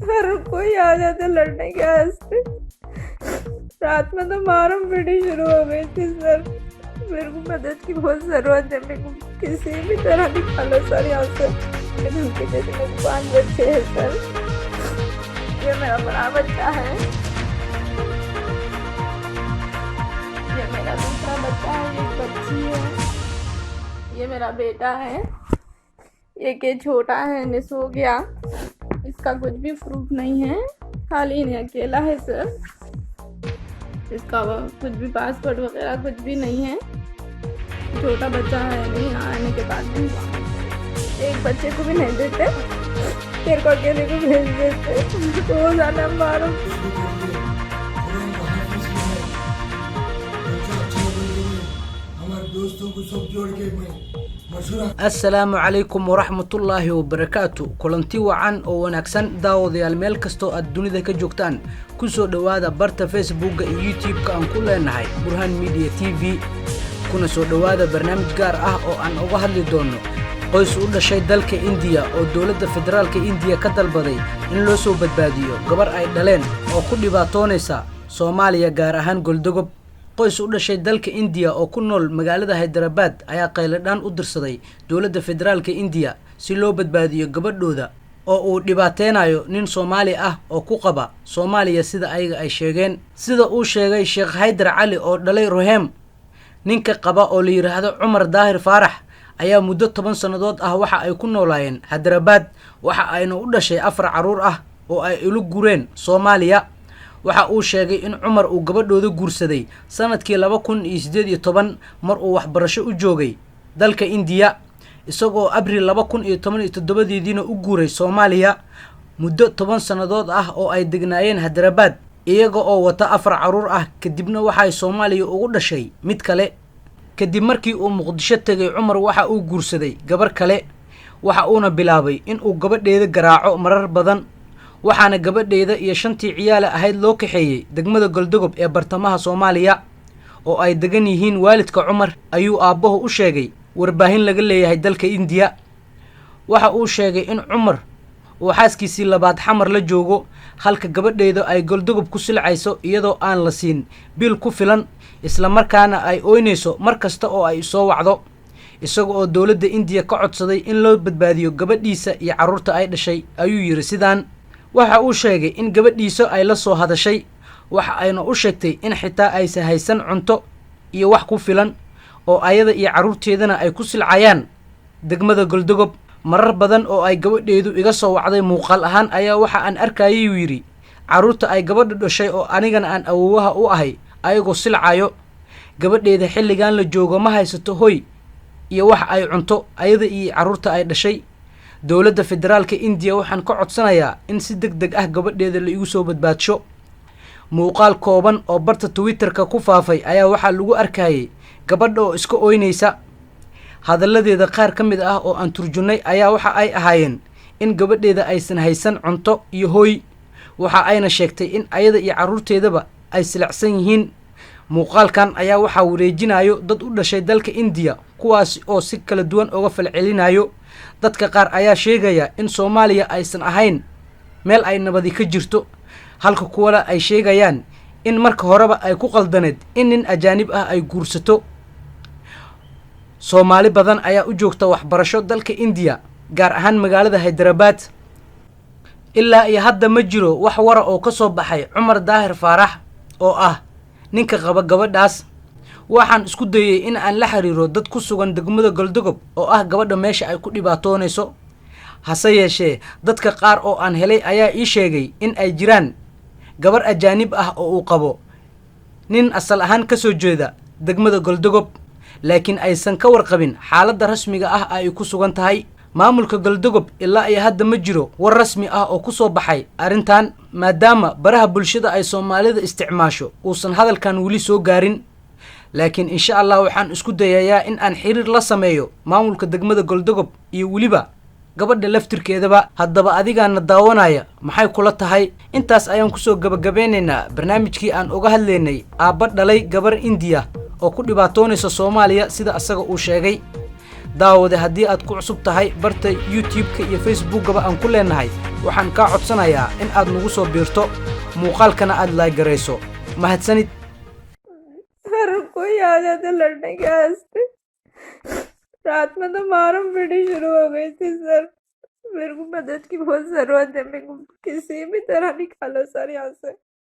हर कोई आ जाता लड़ने के वास्ते। रात में तो मारम पीटी शुरू हो गई थी सर। मेरे को मदद की बहुत ज़रूरत है, मेरे को किसी भी तरह निकालो सर यहाँ से। धमकी देते मेरे को 5 बच्चे हैं सर, ये मेरा बड़ा बच्चा है, ये मेरा दूसरा बच्चा है, एक बच्ची है, ये मेरा बेटा है, एक ये छोटा है निस हो गया, इसका कुछ भी प्रूफ नहीं है, खाली नहीं अकेला है सर, इसका कुछ भी पासपोर्ट वगैरह कुछ भी नहीं है, छोटा बच्चा है, नहीं आने के बाद भी एक बच्चे को भी नहीं देते, तेरे को अकेले को भेज देते, रोजाना मारो। assalaamu calaykum waraxmatullaahi wabarakaatu. kulanti wacan oo wanaagsan daawadayaal meel kastoo aad dunida ka joogtaan ku soo dhowaada barta facebookga iyo youtube-ka aan ku leenahay burhaan media tv, kuna soo dhowaada barnaamij gaar ah oo aan uga hadli doono qoys u dhashay dalka indiya oo dowladda federaalka indiya ka dalbaday in loo soo badbaadiyo gabar ay dhaleen oo ku dhibaatoonaysa soomaaliya gaar ahaan goldogob. qoys u dhashay dalka indiya oo ku nool magaalada Hyderabad ayaa qayladhaan u dirsaday dowladda federaalka indiya si loo badbaadiyo gabadhooda oo uu dhibaateynayo nin Soomaali ah oo ku qaba Soomaaliya sida ayaga ay sheegeen. sida uu sheegay Sheekh Haydar Cali oo dhalay Rohem, ninka qaba oo la yiraahdo Cumar Daahir Faarax ayaa muddo 10 sanadood ah waxa ay ku noolaayeen Hyderabad, waxa ayna u dhashay 4 caruur ah oo ay ilu gureen Soomaaliya. waxa uu sheegay in Cumar uu gabadhooda guursaday sanadkii 2018 mar uu waxbarasho u joogay dalka Indiya, isagoo Abriil 2017 u guuray Soomaaliya muddo 10 sanadood ah oo ay degnaayeen Hyderabad iyaga oo wata 4 caruur ah. kadibna waxay Soomaaliya ugu dhashay mid kale. kadib markii uu Muqdisho tagay Cumar waxa uu guursaday gabar kale, waxa uuna bilaabay in uu gabadheeda garaaco marar badan, waxaana gabadheeda iyo 5 ciyaal ahayd loo kaxeeyay degmada Goldogob ee bartamaha Soomaaliya oo ay degan yihiin waalidka Cumar. ayuu aabbahu u sheegay warbaahin laga leeyahay dalka Indiya. waxa uu sheegay in Cumar uu xaaskiisii labaad xamar la joogo, halka gabadheeda ay Goldogob ku silcayso iyadoo aan la siin bil ku filan, isla markaana ay ooynayso mar kasta oo ay soo wacdo, isaga oo dowladda Indiya ka codsaday in loo badbaadiyo gabadhiisa iyo carruurta ay dhashay. ayuu yiri sidaan. waxa uu sheegay in gabadhiisa ay la soo hadashay, waxa ayna u sheegtay in xitaa aysan haysan cunto iyo wax ku filan oo ayada iyo carruurteedana ay ku silcayaan degmada Goldogob. marar badan oo ay gabadheedu iga soo wacday muuqaal ahaan ayaa waxa aan arkayay uu yiri carruurta ay gabadha dhashay oo anigana aan awoowaha u ahay ayagoo silcayo. gabadheeda xilligan la joogo ma haysato hoy iyo wax ay cunto ayada iyo carruurta ay dhashay. dowladda federaalka Indiya waxaan ka codsanayaa in si degdeg ah gabadheeda la igu soo badbaadsho. muuqaal kooban oo barta Twitter-ka ku faafay ayaa waxaa lagu arkayay gabadha oo iska ooynaysa. hadalladeeda qaar ka mid ah oo aan turjunay ayaa waxa ay ahaayeen in gabadheeda aysan haysan cunto iyo hoy, waxa ayna sheegtay in ayada iyo carruurteedaba ay silacsan yihiin. muuqaalkan ayaa waxaa wareejinayo dad u dhashay dalka Indiya, kuwaas oo si kala duwan uga falcelinayo. dadka qaar ayaa sheegaya in Soomaaliya aysan ahayn meel ay nabadi ka jirto, halka kuwa ay sheegayaan in marka horeba ay ku qaldaneed in nin ajaanib ah ay guursato. Soomaali badan ayaa u joogta waxbarasho dalka Indiya, gaar ahaan magaalada Hyderabad. ilaa iyo hadda ma jiro wax wara oo ka soo baxay Cumar Daahir Faarax oo ah ninka qaba gabadhaas. waxaan isku dayay in aan la xiriiro dad ku sugan degmada Goldogob oo ah gabadha meesha ay ku dhibaatoonayso, hase yeeshee dadka qaar oo aan helay ayaa ii sheegay in ay jiraan gabar ajaanib ah oo uu qabo nin asal ahaan ka soo jeeda degmada Goldogob, laakiin aysan ka warqabin xaaladda rasmiga ah ay ku sugan tahay. maamulka Goldogob ilaa iyo hadda ma jiro war rasmi ah oo ku soo baxay arrintan, maadaama baraha bulshada ay Soomaalida isticmaasho uusan hadalkan weli soo gaarin. laakiin insha Allah waxaan isku dayayaa in aan xiriir la sameeyo maamulka degmada Goldogob iyo weliba gabadha laftirkeedaba. haddaba adigaana daawanaya maxay kula tahay? intaas ayaan ku soo gabagabeynaynaa barnaamijkii aan uga hadlaynay aabba dhalay gabar Indiya oo ku dhibaatoonaysa Soomaaliya sida asaga uu sheegay. daawade haddii aad ku cusub tahay barta youtube-ka iyo facebookgaba aan ku leenahay waxaan kaa codsanayaa in aad nagu soo biirto muuqaalkana aad laagarayso mahadsanid sir कोई आ जाता लड़ने के वास्ते। रात में तो मारम पीटी शुरू हो गई थी सर। मेरे को मदद की बहुत जरूरत है, मेरे को किसी भी तरह निकालो सर यहाँ से।